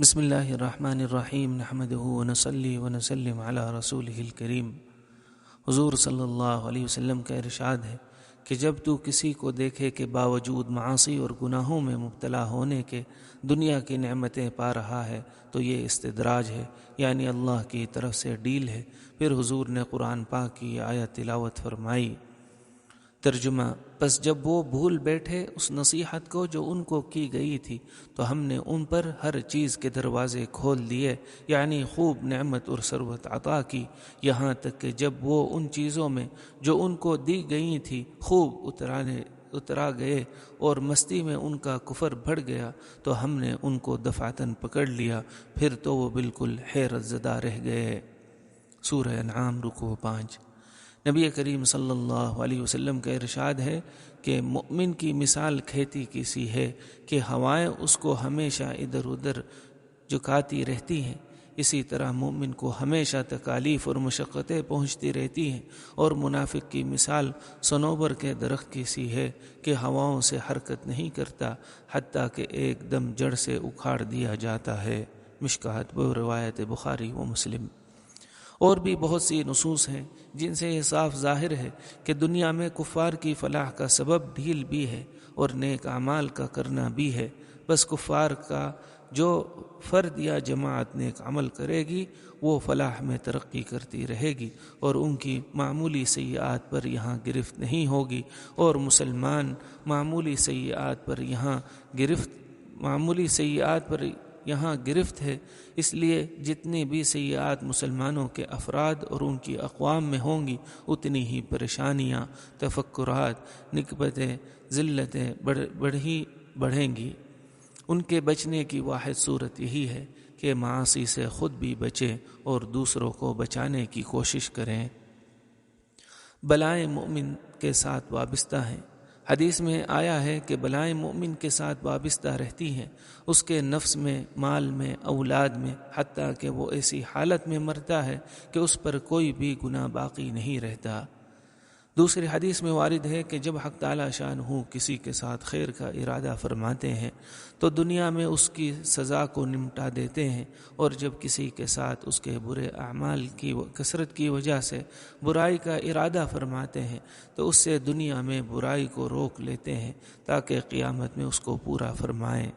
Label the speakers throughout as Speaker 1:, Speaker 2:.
Speaker 1: بسم اللہ الرحمن الرحیم نحمده ونصلی ونسلم علی رسولہ الکریم۔ حضور صلی اللہ علیہ وسلم کا ارشاد ہے کہ جب تو کسی کو دیکھے کہ باوجود معاصی اور گناہوں میں مبتلا ہونے کے دنیا کی نعمتیں پا رہا ہے تو یہ استدراج ہے، یعنی اللہ کی طرف سے ڈیل ہے۔ پھر حضور نے قرآن پاک کی آیت تلاوت فرمائی۔ ترجمہ: پس جب وہ بھول بیٹھے اس نصیحت کو جو ان کو کی گئی تھی تو ہم نے ان پر ہر چیز کے دروازے کھول دیے، یعنی خوب نعمت اور ثروت عطا کی، یہاں تک کہ جب وہ ان چیزوں میں جو ان کو دی گئی تھی خوب اترا گئے اور مستی میں ان کا کفر بڑھ گیا تو ہم نے ان کو دفعتاً پکڑ لیا، پھر تو وہ بالکل حیرت زدہ رہ گئے۔ سورہ انعام رکوع 5۔ نبی کریم صلی اللہ علیہ وسلم کا ارشاد ہے کہ مؤمن کی مثال کھیتی کی سی ہے کہ ہوائیں اس کو ہمیشہ ادھر ادھر جھکاتی رہتی ہیں، اسی طرح مومن کو ہمیشہ تکالیف اور مشقتیں پہنچتی رہتی ہیں، اور منافق کی مثال صنوبر کے درخت کی سی ہے کہ ہواؤں سے حرکت نہیں کرتا حتیٰ کہ ایک دم جڑ سے اکھاڑ دیا جاتا ہے۔ مشکوٰۃ روایت بخاری و مسلم۔ اور بھی بہت سی نصوص ہیں جن سے یہ صاف ظاہر ہے کہ دنیا میں کفار کی فلاح کا سبب ڈھیل بھی ہے اور نیک اعمال کا کرنا بھی ہے۔ بس کفار کا جو فرد یا جماعت نیک عمل کرے گی وہ فلاح میں ترقی کرتی رہے گی اور ان کی معمولی سیئات پر یہاں گرفت نہیں ہوگی، اور مسلمان معمولی سیئات پر یہاں گرفت ہے۔ اس لیے جتنی بھی سیئات مسلمانوں کے افراد اور ان کی اقوام میں ہوں گی اتنی ہی پریشانیاں، تفکرات، نکبتیں، ذلتیں بڑھیں گی۔ ان کے بچنے کی واحد صورت یہی ہے کہ معاصی سے خود بھی بچیں اور دوسروں کو بچانے کی کوشش کریں۔ بلائیں مومن کے ساتھ وابستہ ہیں۔ حدیث میں آیا ہے کہ بلائیں مومن کے ساتھ وابستہ رہتی ہیں، اس کے نفس میں، مال میں، اولاد میں، حتیٰ کہ وہ ایسی حالت میں مرتا ہے کہ اس پر کوئی بھی گناہ باقی نہیں رہتا۔ دوسری حدیث میں وارد ہے کہ جب حق تعالی شانہ کسی کے ساتھ خیر کا ارادہ فرماتے ہیں تو دنیا میں اس کی سزا کو نمٹا دیتے ہیں، اور جب کسی کے ساتھ اس کے برے اعمال کی کثرت کی وجہ سے برائی کا ارادہ فرماتے ہیں تو اس سے دنیا میں برائی کو روک لیتے ہیں تاکہ قیامت میں اس کو پورا فرمائیں۔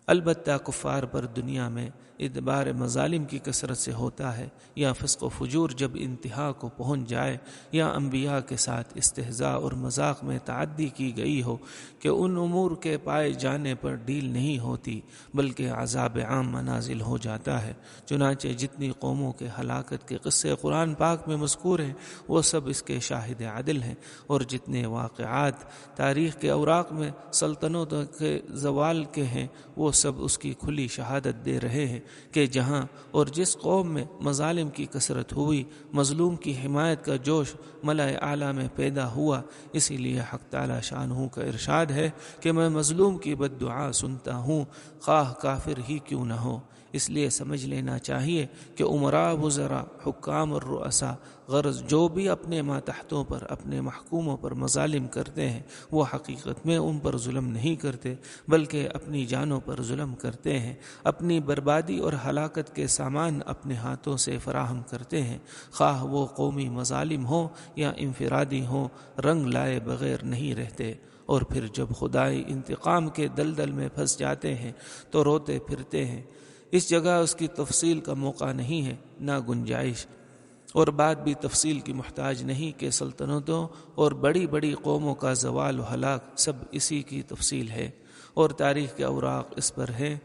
Speaker 1: البتہ کفار پر دنیا میں ادبار مظالم کی کثرت سے ہوتا ہے، یا فسق و فجور جب انتہا کو پہنچ جائے، یا انبیاء کے ساتھ استہزاء اور مذاق میں تعدی کی گئی ہو کہ ان امور کے پائے جانے پر ڈیل نہیں ہوتی بلکہ عذاب عام نازل ہو جاتا ہے۔ چنانچہ جتنی قوموں کے ہلاکت کے قصے قرآن پاک میں مذکور ہیں وہ سب اس کے شاہد عدل ہیں، اور جتنے واقعات تاریخ کے اوراق میں سلطنتوں کے زوال کے ہیں وہ سب اس کی کھلی شہادت دے رہے ہیں کہ جہاں اور جس قوم میں مظالم کی کثرت ہوئی، مظلوم کی حمایت کا جوش ملأ اعلیٰ میں پیدا ہوا۔ اسی لیے حق تعالی شانہ کا ارشاد ہے کہ میں مظلوم کی بد دعا سنتا ہوں، خواہ کافر ہی کیوں نہ ہو۔ اس لیے سمجھ لینا چاہیے کہ امراء، وزراء، حکام اور رؤساء غرض جو بھی اپنے ماتحتوں پر، اپنے محکوموں پر مظالم کرتے ہیں وہ حقیقت میں ان پر ظلم نہیں کرتے بلکہ اپنی جانوں پر ظلم کرتے ہیں، اپنی بربادی اور ہلاکت کے سامان اپنے ہاتھوں سے فراہم کرتے ہیں، خواہ وہ قومی مظالم ہوں یا انفرادی ہوں، رنگ لائے بغیر نہیں رہتے۔ اور پھر جب خدائی انتقام کے دلدل میں پھنس جاتے ہیں تو روتے پھرتے ہیں۔ اس جگہ اس کی تفصیل کا موقع نہیں ہے، نہ گنجائش، اور بات بھی تفصیل کی محتاج نہیں کہ سلطنتوں اور بڑی بڑی قوموں کا زوال و ہلاک سب اسی کی تفصیل ہے، اور تاریخ کے اوراق اس پر ہیں۔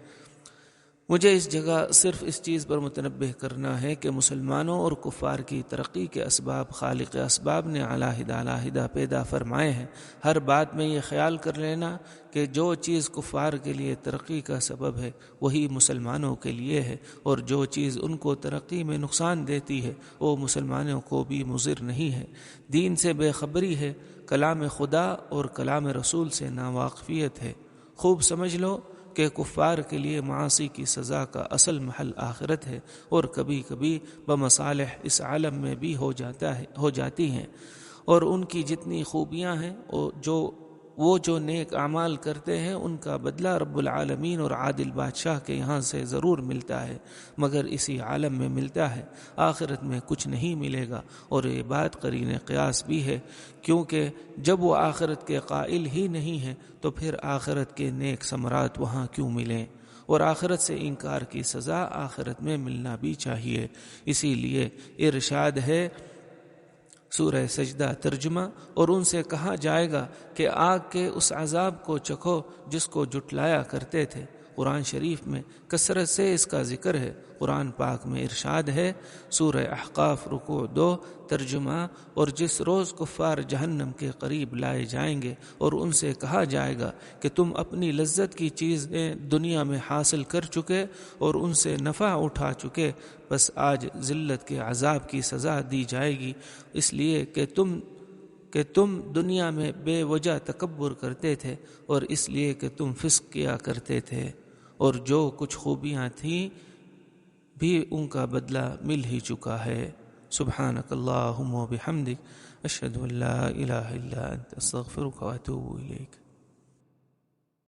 Speaker 1: مجھے اس جگہ صرف اس چیز پر متنبہ کرنا ہے کہ مسلمانوں اور کفار کی ترقی کے اسباب خالق اسباب نے علیحدہ پیدا فرمائے ہیں۔ ہر بات میں یہ خیال کر لینا کہ جو چیز کفار کے لیے ترقی کا سبب ہے وہی مسلمانوں کے لیے ہے، اور جو چیز ان کو ترقی میں نقصان دیتی ہے وہ مسلمانوں کو بھی مضر نہیں ہے۔ دین سے بے خبری ہے، کلام خدا اور کلام رسول سے ناواقفیت ہے۔ خوب سمجھ لو کہ کفار کے لیے معاصی کی سزا کا اصل محل آخرت ہے، اور کبھی کبھی بمصالح اس عالم میں بھی ہو جاتی ہیں، اور ان کی جتنی خوبیاں ہیں جو وہ جو نیک اعمال کرتے ہیں ان کا بدلہ رب العالمین اور عادل بادشاہ کے یہاں سے ضرور ملتا ہے، مگر اسی عالم میں ملتا ہے، آخرت میں کچھ نہیں ملے گا۔ اور یہ بات قرین قیاس بھی ہے، کیونکہ جب وہ آخرت کے قائل ہی نہیں ہے تو پھر آخرت کے نیک ثمرات وہاں کیوں ملیں؟ اور آخرت سے انکار کی سزا آخرت میں ملنا بھی چاہیے۔ اسی لیے ارشاد ہے سورہ سجدہ ترجمہ، اور ان سے کہا جائے گا کہ آگ کے اس عذاب کو چکھو جس کو جھٹلایا کرتے تھے۔ قرآن شریف میں کثرت سے اس کا ذکر ہے۔ قرآن پاک میں ارشاد ہے سورہ احقاف رکوع 2 ترجمہ، اور جس روز کفار جہنم کے قریب لائے جائیں گے اور ان سے کہا جائے گا کہ تم اپنی لذت کی چیزیں دنیا میں حاصل کر چکے اور ان سے نفع اٹھا چکے، بس آج ذلت کے عذاب کی سزا دی جائے گی، اس لیے کہ تم دنیا میں بے وجہ تکبر کرتے تھے اور اس لیے کہ تم فسق کیا کرتے تھے، اور جو کچھ خوبیاں تھیں بھی ان کا بدلہ مل ہی چکا ہے۔ سبحانک اللہم و بحمدک، اشہد ان لا الہ الا انت، استغفرک و اتوب الیک۔